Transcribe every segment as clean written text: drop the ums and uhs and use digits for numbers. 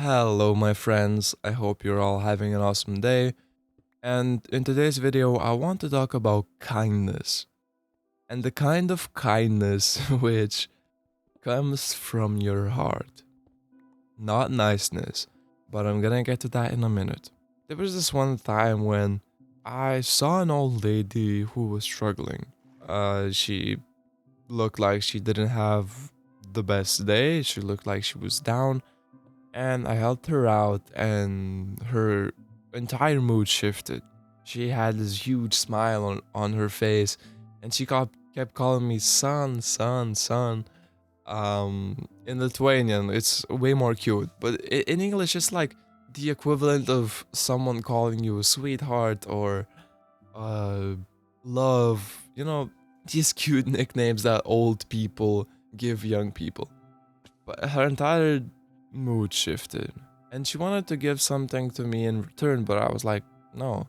Hello my friends, I hope you're all having an awesome day, and in today's video I want to talk about kindness, and the kind of kindness which comes from your heart. Not niceness, but I'm gonna get to that in a minute. There was this one time when I saw an old lady who was struggling. She looked like she didn't have the best day, she looked like she was down, and I helped her out, and her entire mood shifted. She had this huge smile on her face, and she kept calling me son, son, son. In Lithuanian, it's way more cute, but in English, it's like the equivalent of someone calling you a sweetheart or uh, love. These cute nicknames that old people give young people. But her entire mood shifted. And she wanted to give something to me in return, but I was like, no.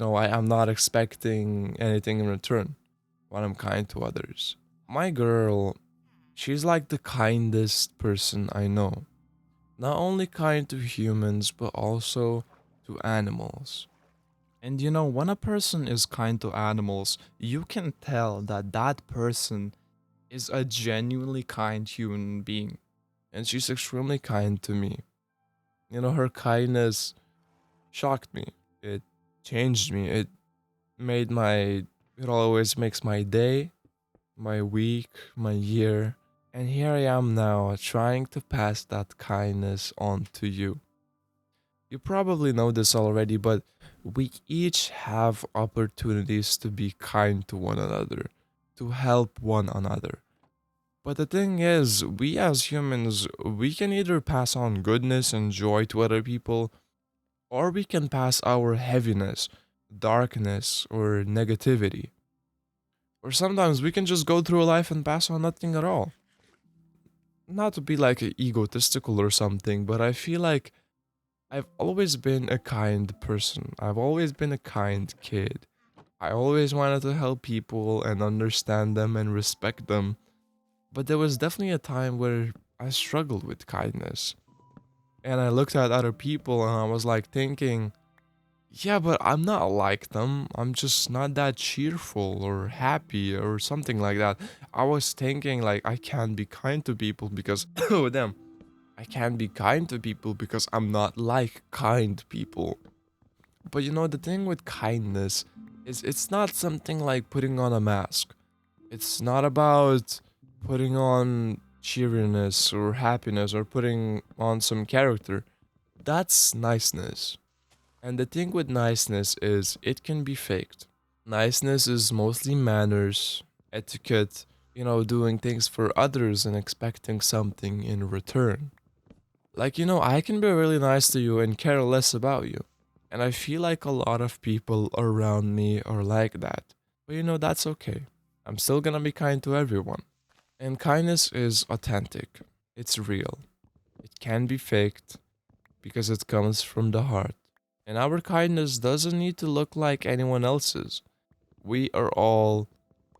I'm not expecting anything in return when I'm kind to others. My girl, she's like the kindest person I know. Not only kind to humans, but also to animals. And when a person is kind to animals, you can tell that that person is a genuinely kind human being. And she's extremely kind to me. Her kindness shocked me. It changed me. It always makes my day, my week, my year. And here I am now trying to pass that kindness on to you. You probably know this already, but we each have opportunities to be kind to one another, to help one another. But the thing is, we as humans, we can either pass on goodness and joy to other people, or we can pass our heaviness, darkness, or negativity. Or sometimes we can just go through life and pass on nothing at all. Not to be like egotistical or something, but I feel like I've always been a kind person. I've always been a kind kid. I always wanted to help people and understand them and respect them. But there was definitely a time where I struggled with kindness. And I looked at other people and I was like thinking, yeah, but I'm not like them. I'm just not that cheerful or happy or something like that. I was thinking like I can't be kind to people because oh damn. I can't be kind to people because I'm not like kind people. But the thing with kindness is it's not something like putting on a mask. It's not about putting on cheeriness or happiness or putting on some character. That's niceness. And the thing with niceness is it can be faked. Niceness is mostly manners, etiquette, doing things for others and expecting something in return. Like, I can be really nice to you and care less about you. And I feel like a lot of people around me are like that. But that's okay. I'm still gonna be kind to everyone. And kindness is authentic. It's real. It can be faked because it comes from the heart. And our kindness doesn't need to look like anyone else's. We are all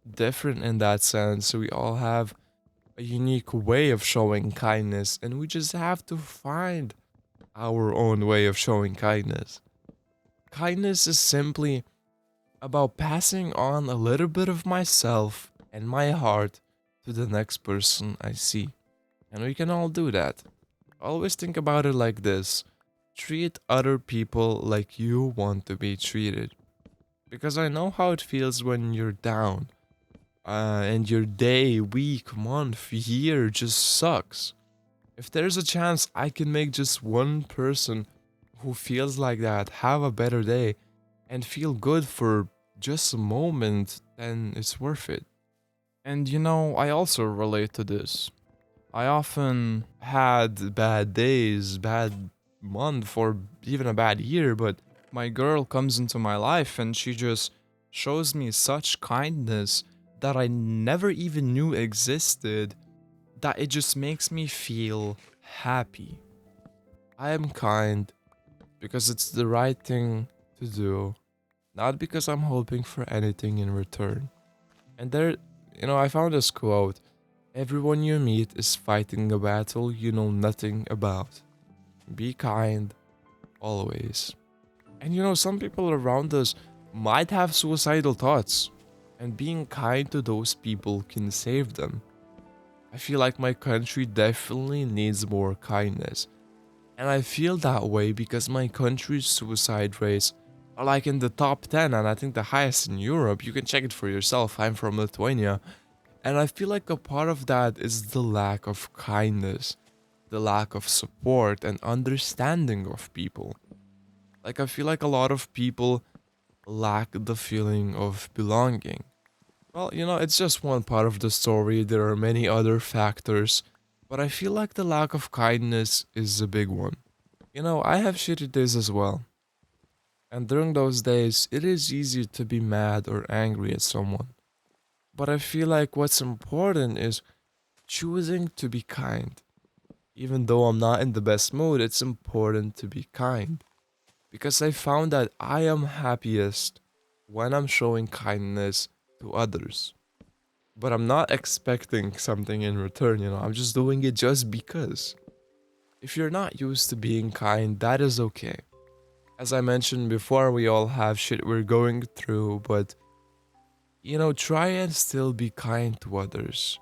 different in that sense. We all have a unique way of showing kindness, and we just have to find our own way of showing kindness. Kindness is simply about passing on a little bit of myself and my heart to the next person I see. And we can all do that. Always think about it like this: treat other people like you want to be treated. Because I know how it feels when you're down, and your day, week, month, year just sucks. If there's a chance I can make just one person who feels like that have a better day and feel good for just a moment, then it's worth it. And I also relate to this. I often had bad days, bad month, or even a bad year, but my girl comes into my life and she just shows me such kindness that I never even knew existed, that it just makes me feel happy. I am kind because it's the right thing to do, not because I'm hoping for anything in return. And I found this quote: everyone you meet is fighting a battle you know nothing about. Be kind always. And some people around us might have suicidal thoughts, and being kind to those people can save them. I feel like my country definitely needs more kindness. And I feel that way because my country's suicide rates are like in the top 10, and I think the highest in Europe. You can check it for yourself. I'm from Lithuania. And I feel like a part of that is the lack of kindness, the lack of support and understanding of people. Like, I feel like a lot of people lack the feeling of belonging. Well, it's just one part of the story. There are many other factors, but I feel like the lack of kindness is a big one. I have shitty days as well. And during those days, it is easy to be mad or angry at someone. But I feel like what's important is choosing to be kind. Even though I'm not in the best mood, it's important to be kind. Because I found that I am happiest when I'm showing kindness to others. But I'm not expecting something in return, I'm just doing it just because. If you're not used to being kind, that is okay. As I mentioned before, we all have shit we're going through, but try and still be kind to others.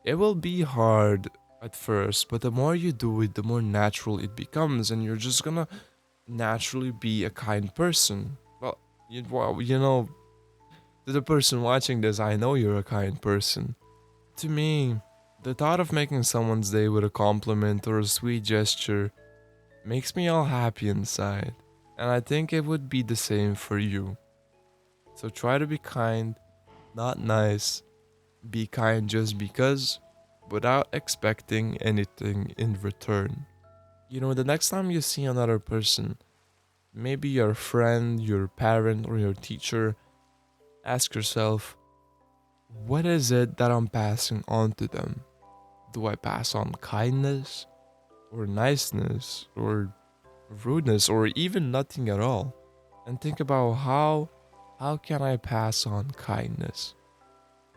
It will be hard at first, but the more you do it, the more natural it becomes, and you're just gonna naturally be a kind person. Well, to the person watching this, I know you're a kind person. To me, the thought of making someone's day with a compliment or a sweet gesture makes me all happy inside, and I think it would be the same for you. So try to be kind, not nice. Be kind just because, without expecting anything in return. The next time you see another person, maybe your friend, your parent, or your teacher, ask yourself, what is it that I'm passing on to them? Do I pass on kindness, or niceness, or rudeness, or even nothing at all? And think about how can I pass on kindness?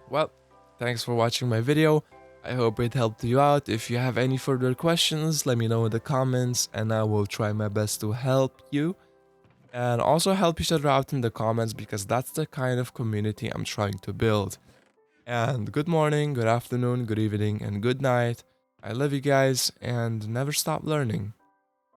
Well, thanks for watching my video. I hope it helped you out. If you have any further questions, let me know in the comments and I will try my best to help you. And also help each other out in the comments because that's the kind of community I'm trying to build. And good morning, good afternoon, good evening, and good night. I love you guys and never stop learning.